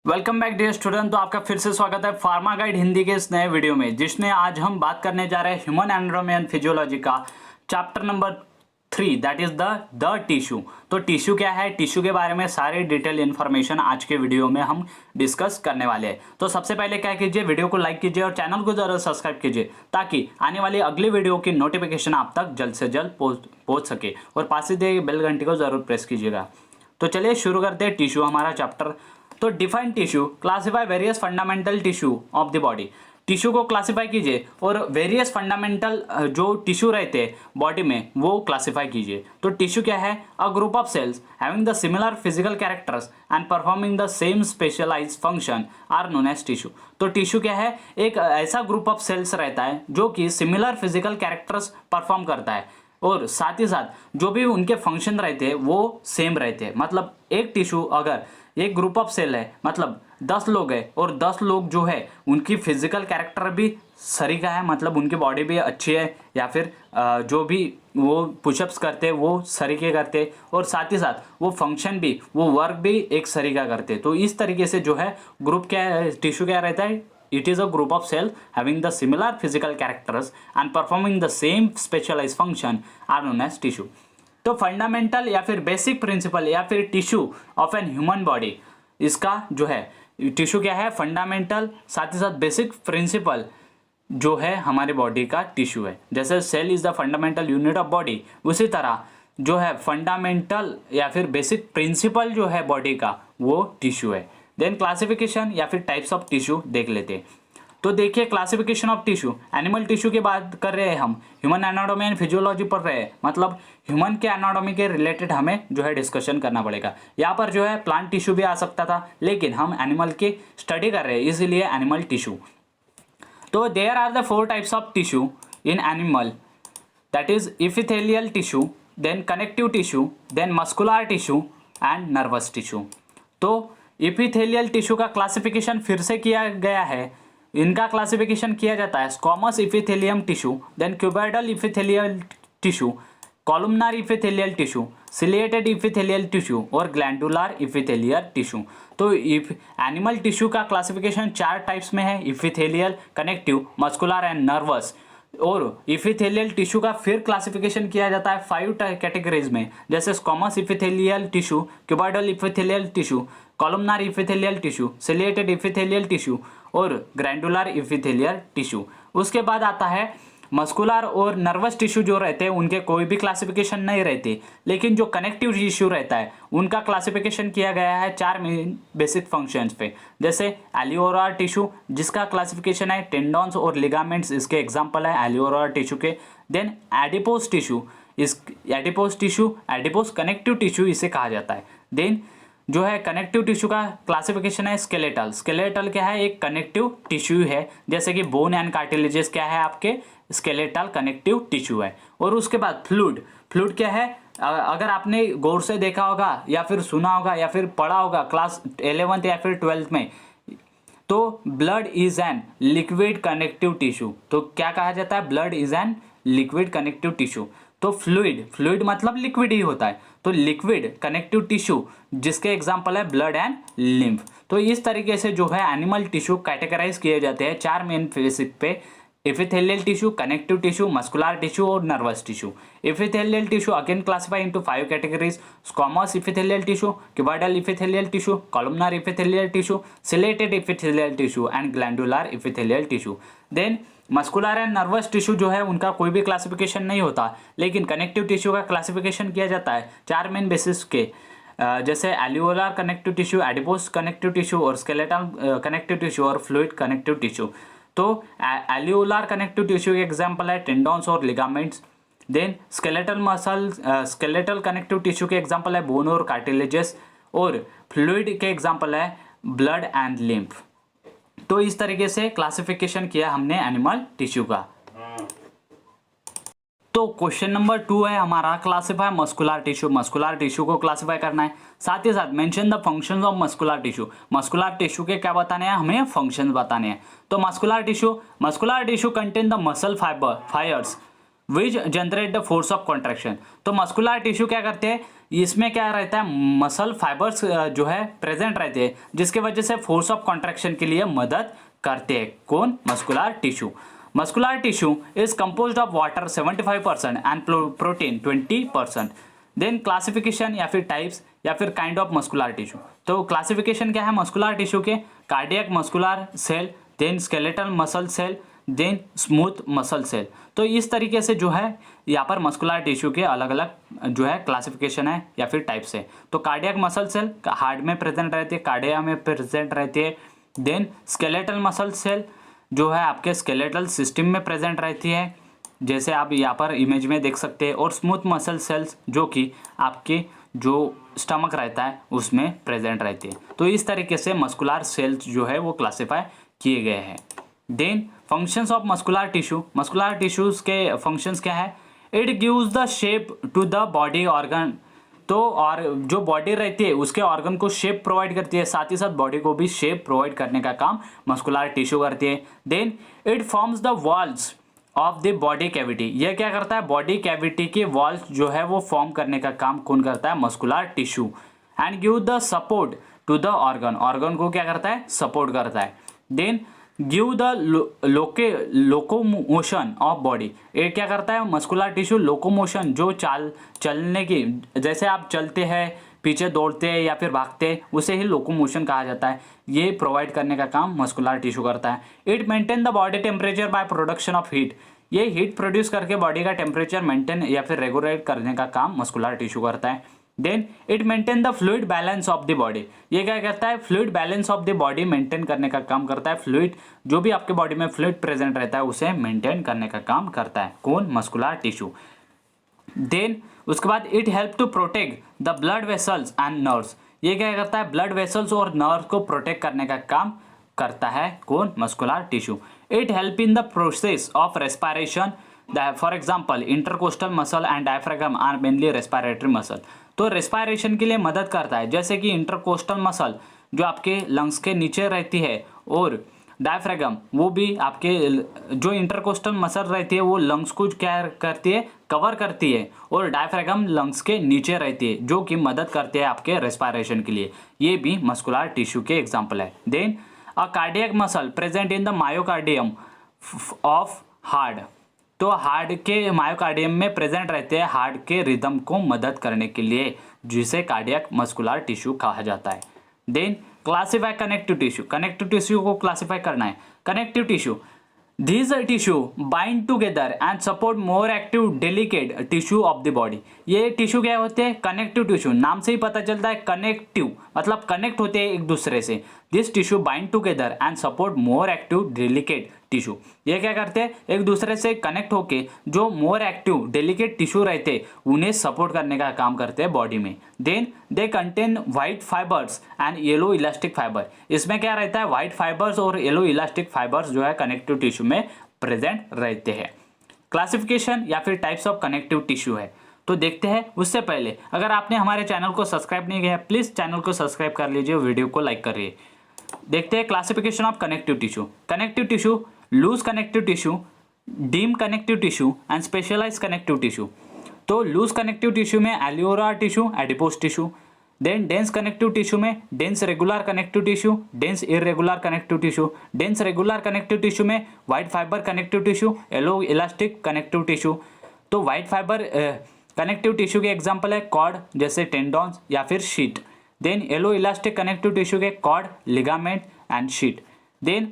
Welcome back dear student. तो आपका फिर से स्वागत है फार्मा गाइड हिंदी के इस नए वीडियो में, जिसमें आज हम बात करने जा रहे हैं ह्यूमन एनाटॉमी एंड फिजियोलॉजी का chapter number 3, that is the tissue. तो टिश्यू क्या है, टिश्यू के बारे में सारी डिटेल इन्फॉर्मेशन आज के वीडियो में हम डिस्कस करने वाले हैं। तो सबसे पहले क्या कीजिए, वीडियो को लाइक कीजिए और चैनल को जरूर सब्सक्राइब कीजिए ताकि आने वाली अगली वीडियो की नोटिफिकेशन आप तक जल्द से जल्द पहुंच सके, और पास ही दिए बेल घंटी को जरूर प्रेस कीजिएगा। तो चलिए शुरू करते हैं टिश्यू हमारा चैप्टर। तो define tissue, classify various fundamental tissue of the body. Tissue को क्लासिफाई कीजिए और वेरियस फंडामेंटल जो टिश्यू रहते हैं बॉडी में वो क्लासिफाई कीजिए। तो टिश्यू क्या है, a group of cells having the similar physical characters and performing the same specialised function are known as tissue. तो टिश्यू क्या है, एक ऐसा ग्रुप ऑफ सेल्स रहता है जो कि सिमिलर फिजिकल कैरेक्टर्स परफॉर्म करता है और साथ ही साथ जो भी उनके फंक्शन रहते हैं वो सेम रहते हैं। मतलब एक टिश्यू, अगर एक ग्रुप ऑफ सेल है, मतलब 10 लोग हैं और 10 लोग जो है उनकी फिजिकल कैरेक्टर भी सरीका है, मतलब उनकी बॉडी भी अच्छी है, या फिर जो भी वो पुशअप्स करते हैं वो सरीके करते हैं, और साथ ही साथ वो फंक्शन भी, वो वर्क भी एक सरीका करते हैं। तो इस तरीके से जो है ग्रुप क्या है, टिश्यू क्या रहता है, it is a group of cells having the similar physical characters and performing the same specialized function are known as tissue। तो फंडामेंटल या फिर बेसिक प्रिंसिपल या फिर tissue of an human body, इसका जो है टिश्यू क्या है, फंडामेंटल साथ ही साथ बेसिक प्रिंसिपल जो है हमारे बॉडी का टिश्यू है। जैसे cell is the fundamental unit of body, उसी तरह जो है फंडामेंटल या फिर बेसिक प्रिंसिपल जो है बॉडी का वो टिश्यू है। देन क्लासिफिकेशन या फिर टाइप्स ऑफ टिश्यू देख लेते हैं। तो देखिए classification of tissue, animal tissue की बात कर रहे हैं हम, ह्यूमन एनाटॉमी एंड फिजियोलॉजी पढ़ रहे हैं, मतलब ह्यूमन के एनाटॉमी के रिलेटेड हमें जो है डिस्कशन करना पड़ेगा। यहाँ पर जो है प्लांट टिश्यू भी आ सकता था, लेकिन हम एनिमल की स्टडी कर रहे हैं इसीलिए एनिमल टिश्यू। तो there are the 4 types of tissue in animal, that is epithelial tissue, then connective tissue, then muscular tissue and nervous tissue. तो इपिथेलियल टिश्यू का क्लासिफिकेशन फिर से किया गया है, इनका क्लासिफिकेशन किया जाता है squamous epithelium tissue, then cuboidal epithelial tissue, columnar epithelial tissue, ciliated epithelial tissue और ग्लैंडुलर इपिथेलियल टिश्यू। तो एनिमल टिश्यू का क्लासिफिकेशन 4 टाइप्स में है, epithelial, connective, muscular and nervous. और इपिथेलियल टिश्यू का फिर क्लासिफिकेशन किया जाता है 5 कैटेगरीज में, जैसे squamous epithelial tissue, cuboidal epithelial tissue, columnar epithelial tissue, ciliated epithelial tissue और ग्रैंडुलर इपिथेलियल टिश्यू। उसके बाद आता है मस्कुलर और नर्वस टिश्यू जो रहते हैं उनके कोई भी क्लासिफिकेशन नहीं रहती, लेकिन जो कनेक्टिव टिश्यू रहता है उनका क्लासिफिकेशन किया गया है 4 मेन बेसिक फंक्शंस पे। जैसे एलियोलर टिश्यू जिसका क्लासिफिकेशन है टेंडॉन्स और लिगामेंट्स, इसके एग्जांपल है एलियोलर टिश्यू के। देन एडिपोज टिश्यू, इस adipose tissue, adipose connective tissue इसे कहा जाता है। देन जो है कनेक्टिव टिश्यू का क्लासिफिकेशन है स्केलेटल। स्केलेटल क्या है, एक कनेक्टिव टिश्यू है, जैसे कि बोन एंड कार्टिलेजेस क्या है आपके स्केलेटल कनेक्टिव टिश्यू है। और उसके बाद फ्लूइड, फ्लूइड क्या है, अगर आपने गौर से देखा होगा या फिर सुना होगा या फिर पढ़ा होगा क्लास 11th या फिर 12th में, तो blood is an liquid connective tissue. तो क्या कहा जाता है, blood is an liquid connective tissue. तो फ्लूइड, फ्लूइड मतलब लिक्विड ही होता है, तो लिक्विड कनेक्टिव टिश्यू जिसके एग्जांपल है ब्लड एंड लिम्फ। तो इस तरीके से जो है एनिमल टिश्यू कैटेगराइज किए जाते हैं 4 मेन बेसिक पे, epithelial tissue, connective tissue, muscular tissue और nervous tissue. Epithelial tissue again classify into 5 categories, squamous epithelial tissue, cuboidal epithelial tissue, columnar epithelial tissue, ciliated epithelial tissue and glandular epithelial tissue. Then muscular and nervous tissue जो है उनका कोई भी classification नहीं होता, लेकिन connective tissue का classification किया जाता है 4 मेन बेसिस के, जैसे areolar connective tissue, adipose connective tissue और स्केलेटल कनेक्टिव टिश्यू और फ्लूइड कनेक्टिव टिश्यू। तो एल्यूलर कनेक्टिव टिश्यू के एग्जांपल है टेंडॉन्स और ligaments. Then skeletal muscle, skeletal connective tissue के एग्जांपल है बोन और कार्टिलेजेस, और फ्लूइड के एग्जांपल है ब्लड एंड लिम्फ। तो इस तरीके से क्लासिफिकेशन किया हमने एनिमल टिश्यू का। तो क्वेश्चन नंबर 2 है हमारा, classify muscular tissue. Muscular tissue को क्लासिफाई करना है, साथ ही साथ mention the functions of muscular tissue. Muscular tissue के क्या बताने हैं, हमें फंक्शंस बताने हैं। तो muscular tissue contain the muscle fibres which generate the force of contraction. तो मस्कुलर टिश्यू क्या करते हैं, इसमें क्या रहता है, मसल फाइबर्स जो है प्रेजेंट रहते हैं, जिसके वजह से फोर्स ऑफ कॉन्ट्रैक्शन के लिए मदद करते हैं। कौन? Muscular tissue. Muscular tissue is composed of water 75% and protein 20%। Then classification या फिर टाइप्स या फिर काइंड ऑफ मस्कुलर टिश्यू। तो क्लासिफिकेशन क्या है मस्कुलर टिश्यू के? Cardiac muscular cell, then skeletal muscle cell, then smooth muscle cell. तो इस तरीके से जो है यहाँ पर मस्कुलर टिश्यू के अलग अलग जो है क्लासिफिकेशन है या फिर टाइप्स है। तो कार्डियक मसल सेल हार्ट में प्रेजेंट रहती है, कार्डिया में प्रेजेंट रहती है। देन स्केलेटल मसल सेल जो है आपके स्केलेटल सिस्टम में प्रेजेंट रहती है, जैसे आप यहाँ पर इमेज में देख सकते हैं। और स्मूथ मसल सेल्स जो कि आपके जो स्टमक रहता है उसमें प्रेजेंट रहती है। तो इस तरीके से मस्कुलर सेल्स जो है वो क्लासीफाई किए गए हैं। Then functions of muscular tissue. Muscular tissues के फंक्शंस क्या है? It gives the shape to the body organ. तो और जो बॉडी रहती है उसके ऑर्गन को शेप प्रोवाइड करती है, साथ ही साथ बॉडी को भी शेप प्रोवाइड करने का काम मस्कुलर टिश्यू करती है। Then it forms the walls of the body cavity. यह क्या करता है? बॉडी कैविटी के वॉल्स जो है वो फॉर्म करने का काम कौन करता है? Muscular tissue. And give the support to the organ. Organ को क्या करता है? सपोर्ट करता है। Then give the locomotion of body. ये क्या करता है? मस्कुलर टिश्यू लोकोमोशन, जो चलने की, जैसे आप चलते हैं, पीछे दौड़ते हैं या फिर भागते हैं, उसे ही लोकोमोशन कहा जाता है। ये प्रोवाइड करने का काम मस्कुलर टिश्यू करता है। It maintain the body temperature by production of heat. ये हीट प्रोड्यूस करके बॉडी का टेम्परेचर मेंटेन या फिर रेगुलेट करने का काम मस्कुलर टिश्यू करता है। Then it maintain the fluid balance of the body. ये क्या करता है? Fluid balance of the body maintain करने का काम करता है। फ्लूइड जो भी आपके बॉडी में फ्लूइड प्रेजेंट रहता है उसे मेंटेन करने का काम करता है। कौन? Muscular tissue. देन उसके बाद it help to protect the blood vessels and nerves. ये क्या करता है? ब्लड वेसल्स और नर्व को प्रोटेक्ट करने का काम करता है। कौन? Muscular tissue. It help in the process of respiration. For example intercostal muscle and diaphragm are mainly respiratory muscle. तो रेस्पिरेशन के लिए मदद करता है, जैसे कि इंटरकोस्टल मसल जो आपके लंग्स के नीचे रहती है, और डायफ्रागम वो भी आपके जो इंटरकोस्टल मसल रहती है वो लंग्स को क्या करती है? कवर करती है। और डायफ्रागम लंग्स के नीचे रहती है जो कि मदद करती है आपके रेस्पिरेशन के लिए। ये भी मस्कुलर टिश्यू के एग्जाम्पल है। Then a cardiac muscle present in the myocardium of heart. तो हार्ट के मायोकार्डियम में प्रेजेंट रहते हैं हार्ट के रिदम को मदद करने के लिए, जिसे कार्डियक मस्कुलर टिश्यू कहा जाता है। Then classify connective tissue. Connective tissue को क्लासीफाई करना है। Connective tissue, these tissue bind together and support more active delicate tissue of the body। ये टिश्यू क्या होते हैं? Connective tissue. नाम से ही पता चलता है कनेक्टिव, मतलब कनेक्ट होते हैं एक दूसरे से। This tissue bind together and support more active delicate tissue. ये क्या करते हैं? एक दूसरे से कनेक्ट होके जो मोर एक्टिव डेलिकेट टिश्यू रहते हैं उन्हें सपोर्ट करने का काम करते हैं बॉडी में। Then they contain white fibres and yellow elastic fibre. इसमें क्या रहता है? व्हाइट फाइबर्स और येलो इलास्टिक फाइबर्स जो है कनेक्टिव टिश्यू में प्रेजेंट रहते हैं। क्लासिफिकेशन या फिर टाइप्स ऑफ कनेक्टिव टिश्यू है, तो देखते हैं। उससे पहले अगर आपने हमारे चैनल को सब्सक्राइब नहीं किया प्लीज चैनल को सब्सक्राइब कर लीजिए, वीडियो को लाइक करिए। देखते हैं classification of connective tissue. Connective tissue, loose connective tissue, dense connective tissue and specialise connective tissue. तो लूज कनेक्टिव टिश्यू में alveolar tissue, adipose tissue. Then dense connective tissue में dense regular connective tissue, dense irregular connective tissue. Dense regular connective tissue में white fibre connective tissue, yellow elastic connective tissue. तो white fibre connective tissue के example है cord, जैसे tendons या फिर sheath. Then yellow elastic connective tissue के cord, ligament and sheath. Then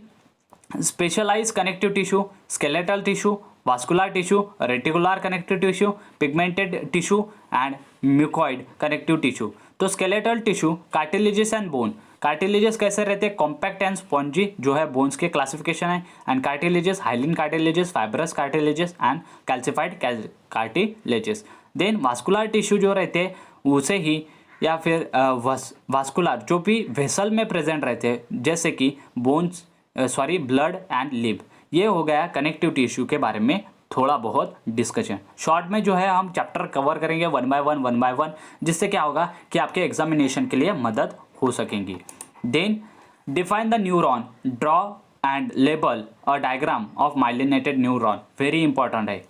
specialise connective tissue, skeletal tissue, vascular tissue, reticular connective tissue, pigmented tissue and mucoid connective tissue. तो skeletal tissue, cartilages and bone. Cartilages कैसे रहते हैं? Compact and spongy जो है bones के classification है। And cartilages, hyaline cartilages, fibrous cartilages and calcified cartilages. Then vascular tissue जो रहते हैं उसे ही या फिर वास्कुलर जो भी वेसल में प्रेजेंट रहते हैं, जैसे कि बोन्स ब्लड एंड लिव। ये हो गया कनेक्टिव टिश्यू के बारे में थोड़ा बहुत डिस्कशन। शॉर्ट में जो है हम चैप्टर कवर करेंगे वन बाय वन, जिससे क्या होगा कि आपके एग्जामिनेशन के लिए मदद हो सकेंगी। Then define the neuron, draw and label a diagram of myelinated neuron. Very important है।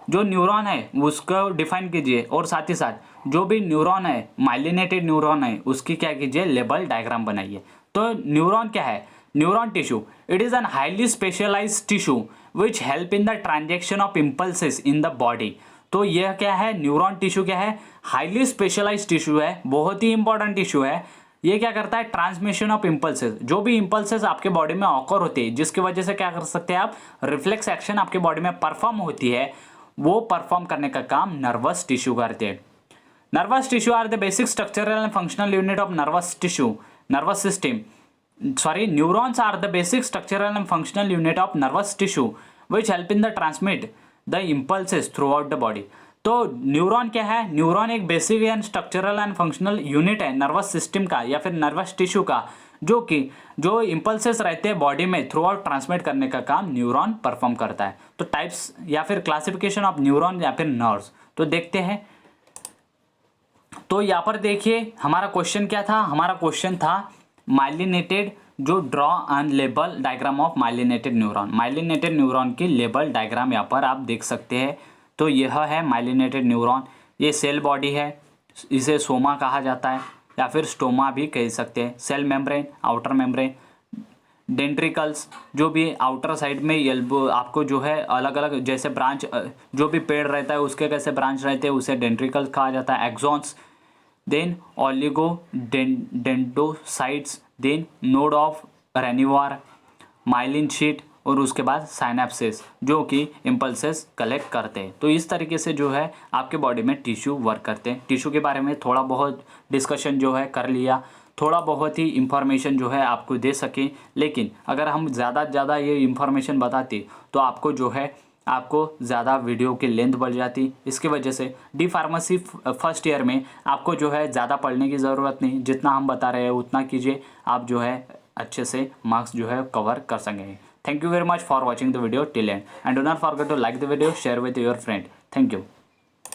जो न्यूरॉन है उसको डिफाइन कीजिए और साथ ही साथ जो भी न्यूरॉन है माइलिनेटेड न्यूरॉन है उसकी क्या कीजिए लेबल डायग्राम बनाइए। तो न्यूरॉन क्या है? Neuron tissue it is an highly specialised tissue which help in the transaction of impulses in the body. तो यह क्या है? न्यूरॉन टिश्यू क्या है? हाईली स्पेशलाइज्ड टिश्यू है, बहुत ही इंपॉर्टेंट टिश्यू है। ये क्या करता है? ट्रांसमिशन ऑफ इम्पल्सेस, जो भी इम्पल्सेस आपके बॉडी में ऑकर होते हैं जिसकी वजह से क्या कर सकते हैं आप, रिफ्लेक्स एक्शन आपके बॉडी में परफॉर्म होती है, वो परफॉर्म करने का काम नर्वस टिश्यू करते हैं। Nervous tissue are the basic structural and functional unit of nervous tissue, nervous system. Sorry, neurons are the basic structural and functional unit of nervous tissue which help in the transmit the impulses throughout the body। तो neuron क्या है? Neuron एक basic and structural and functional unit है nervous system का या फिर nervous tissue का, जो इम्पल्सेस रहते हैं बॉडी में थ्रू आउट ट्रांसमिट करने का काम न्यूरॉन परफॉर्म करता है। तो टाइप्स या फिर क्लासिफिकेशन ऑफ न्यूरॉन या फिर नर्व्स तो देखते हैं। तो यहाँ पर देखिए हमारा क्वेश्चन क्या था? हमारा क्वेश्चन था माइलिनेटेड, जो draw and label diagram of myelinated neuron. Myelinated neuron की लेबल डायग्राम यहाँ पर आप देख सकते हैं। तो यह है माइलिनेटेड न्यूरॉन, ये सेल बॉडी है, इसे सोमा कहा जाता है या फिर स्टोमा भी कह सकते हैं। सेल मेम्ब्रेन, आउटर मेम्ब्रेन, डेंट्रिकल्स, जो भी आउटर साइड में एल्बो आपको जो है अलग अलग जैसे ब्रांच, जो भी पेड़ रहता है उसके कैसे ब्रांच रहते हैं उसे डेंट्रिकल्स कहा जाता है। Axons, then oligodendrocytes, then node of Ranvier, myelin sheath और उसके बाद साइनेप्सिस जो कि इम्पल्सेस कलेक्ट करते हैं। तो इस तरीके से जो है आपके बॉडी में टिश्यू वर्क करते हैं। टिश्यू के बारे में थोड़ा बहुत डिस्कशन जो है कर लिया, थोड़ा बहुत ही इंफॉर्मेशन जो है आपको दे सकें, लेकिन अगर हम ज़्यादा ये इंफॉर्मेशन बताते तो आपको जो है आपको ज़्यादा वीडियो की लेंथ बढ़ जाती। इसकी वजह से डी फार्मेसी फर्स्ट ईयर में आपको जो है ज़्यादा पढ़ने की ज़रूरत नहीं, जितना हम बता रहे हैं उतना कीजिए, आप जो है अच्छे से मार्क्स जो है कवर कर सकेंगे। Thank you very much for watching the video till end do not forget to like the video, share with your friend. Thank you.